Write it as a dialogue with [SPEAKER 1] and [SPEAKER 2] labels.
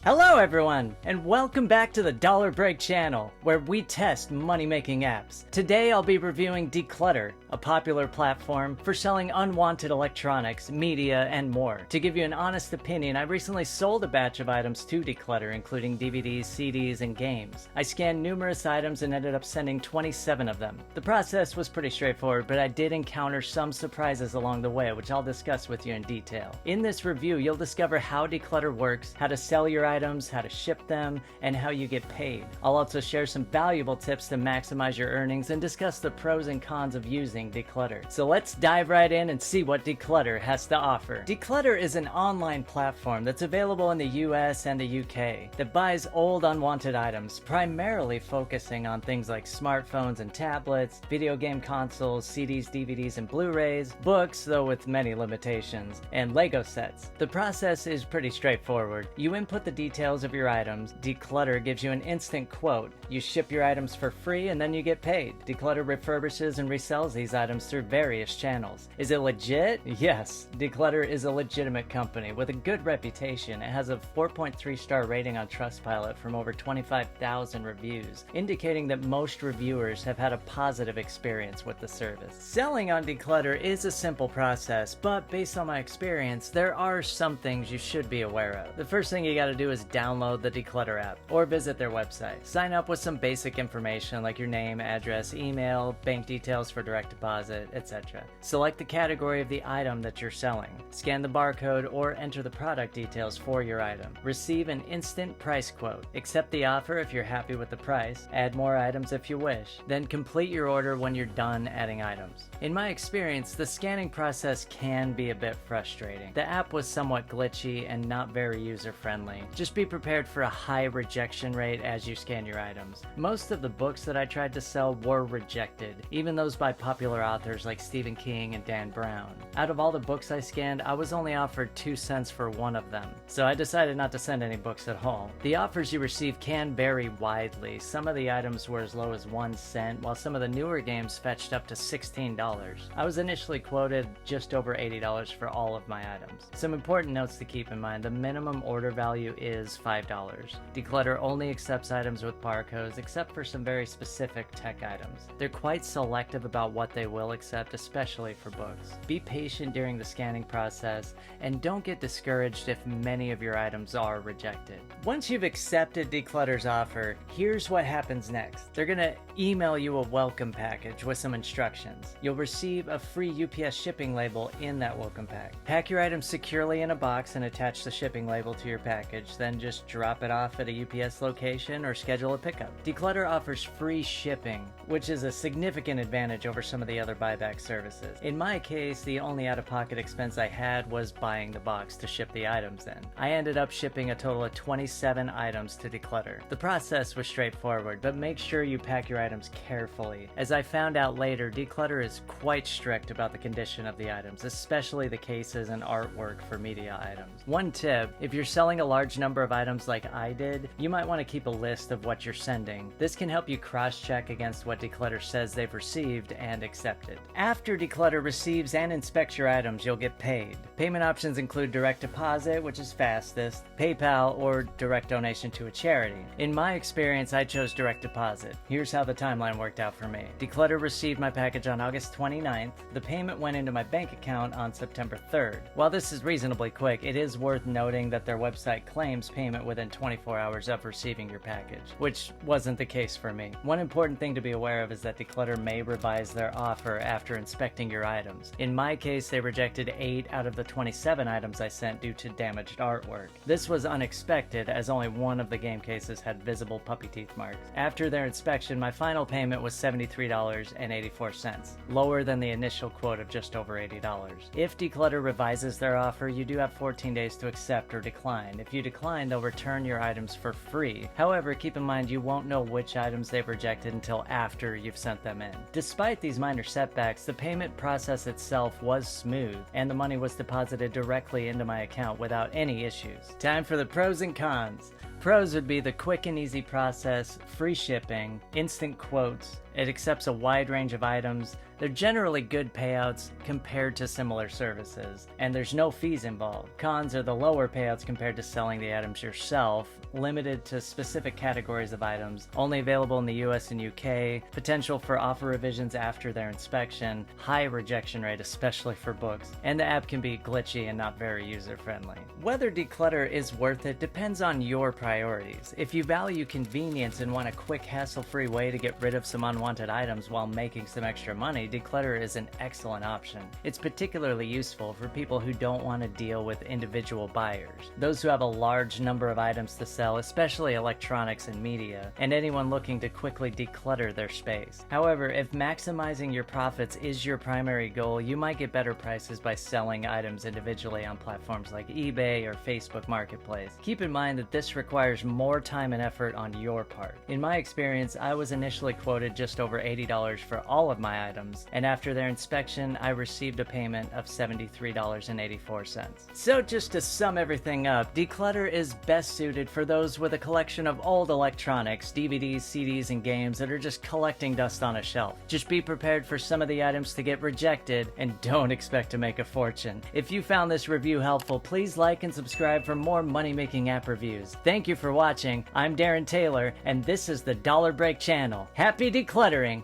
[SPEAKER 1] Hello everyone, and welcome back to the Dollar Break channel, where we test money-making apps. Today I'll be reviewing Decluttr, a popular platform for selling unwanted electronics, media, and more. To give you an honest opinion, I recently sold a batch of items to Decluttr, including DVDs, CDs, and games. I scanned numerous items and ended up sending 27 of them. The process was pretty straightforward, but I did encounter some surprises along the way, which I'll discuss with you in detail. In this review, you'll discover how Decluttr works, how to sell your items, how to ship them, and how you get paid. I'll also share some valuable tips to maximize your earnings and discuss the pros and cons of using Decluttr. So let's dive right in and see what Decluttr has to offer. Decluttr is an online platform that's available in the US and the UK that buys old unwanted items, primarily focusing on things like smartphones and tablets, video game consoles, CDs, DVDs, and Blu-rays, books, though with many limitations, and Lego sets. The process is pretty straightforward. You input the details of your items, Decluttr gives you an instant quote. You ship your items for free and then you get paid. Decluttr refurbishes and resells these items through various channels. Is it legit? Yes, Decluttr is a legitimate company with a good reputation. It has a 4.3 star rating on Trustpilot from over 25,000 reviews, indicating that most reviewers have had a positive experience with the service. Selling on Decluttr is a simple process, but based on my experience, there are some things you should be aware of. The first thing you gotta do is download the Decluttr app or visit their website. Sign up with some basic information like your name, address, email, bank details for direct deposit, etc. Select the category of the item that you're selling. Scan the barcode or enter the product details for your item. Receive an instant price quote. Accept the offer if you're happy with the price. Add more items if you wish. Then complete your order when you're done adding items. In my experience, the scanning process can be a bit frustrating. The app was somewhat glitchy and not very user-friendly. Just be prepared for a high rejection rate as you scan your items. Most of the books that I tried to sell were rejected, even those by popular authors like Stephen King and Dan Brown. Out of all the books I scanned, I was only offered 2 cents for one of them, so I decided not to send any books at all. The offers you receive can vary widely. Some of the items were as low as 1 cent, while some of the newer games fetched up to $16. I was initially quoted just over $80 for all of my items. Some important notes to keep in mind: the minimum order value is $5. Decluttr only accepts items with barcodes, except for some very specific tech items. They're quite selective about what they will accept, especially for books. Be patient during the scanning process, and don't get discouraged if many of your items are rejected. Once you've accepted Decluttr's offer, here's what happens next. They're gonna email you a welcome package with some instructions. You'll receive a free UPS shipping label in that welcome pack. Pack your items securely in a box and attach the shipping label to your package, then just drop it off at a UPS location or schedule a pickup. Decluttr offers free shipping, which is a significant advantage over some of the other buyback services. In my case, the only out-of-pocket expense I had was buying the box to ship the items in. I ended up shipping a total of 27 items to Decluttr. The process was straightforward, but make sure you pack your items carefully. As I found out later, Decluttr is quite strict about the condition of the items, especially the cases and artwork for media items. One tip: if you're selling a large number of items like I did, you might want to keep a list of what you're sending. This can help you cross-check against what Decluttr says they've received and accepted. After Decluttr receives and inspects your items, you'll get paid. Payment options include direct deposit, which is fastest, PayPal, or direct donation to a charity. In my experience, I chose direct deposit. Here's how the timeline worked out for me. Decluttr received my package on August 29th. The payment went into my bank account on September 3rd. While this is reasonably quick, it is worth noting that their website claims payment within 24 hours of receiving your package, which wasn't the case for me. One important thing to be aware of is that Decluttr may revise their offer after inspecting your items. In my case, they rejected 8 out of the 27 items I sent due to damaged artwork. This was unexpected, as only one of the game cases had visible puppy teeth marks. After their inspection, my final payment was $73.84, lower than the initial quote of just over $80. If Decluttr revises their offer, you do have 14 days to accept or decline. If you decline, they'll return your items for free. However, keep in mind you won't know which items they've rejected until after you've sent them in. Despite these minor setbacks, the payment process itself was smooth, and the money was deposited directly into my account without any issues. Time for the pros and cons. Pros would be the quick and easy process, free shipping, instant quotes. It accepts a wide range of items. They're generally good payouts compared to similar services, and there's no fees involved. Cons are the lower payouts compared to selling the items yourself, limited to specific categories of items, only available in the US and UK, potential for offer revisions after their inspection, high rejection rate, especially for books, and the app can be glitchy and not very user-friendly. Whether Decluttr is worth it depends on your priorities. If you value convenience and want a quick, hassle-free way to get rid of some unwanted items while making some extra money, Decluttr is an excellent option. It's particularly useful for people who don't want to deal with individual buyers, those who have a large number of items to sell, especially electronics and media, and anyone looking to quickly declutter their space. However, if maximizing your profits is your primary goal, you might get better prices by selling items individually on platforms like eBay or Facebook Marketplace. Keep in mind that this requires more time and effort on your part. In my experience, I was initially quoted just over $80 for all of my items, and after their inspection, I received a payment of $73.84. So just to sum everything up, Decluttr is best suited for those with a collection of old electronics, DVDs, CDs, and games that are just collecting dust on a shelf. Just be prepared for some of the items to get rejected, and don't expect to make a fortune. If you found this review helpful, please like and subscribe for more money-making app reviews. Thank you for watching. I'm Darren Taylor, and this is the Dollar Break channel. Happy decluttering!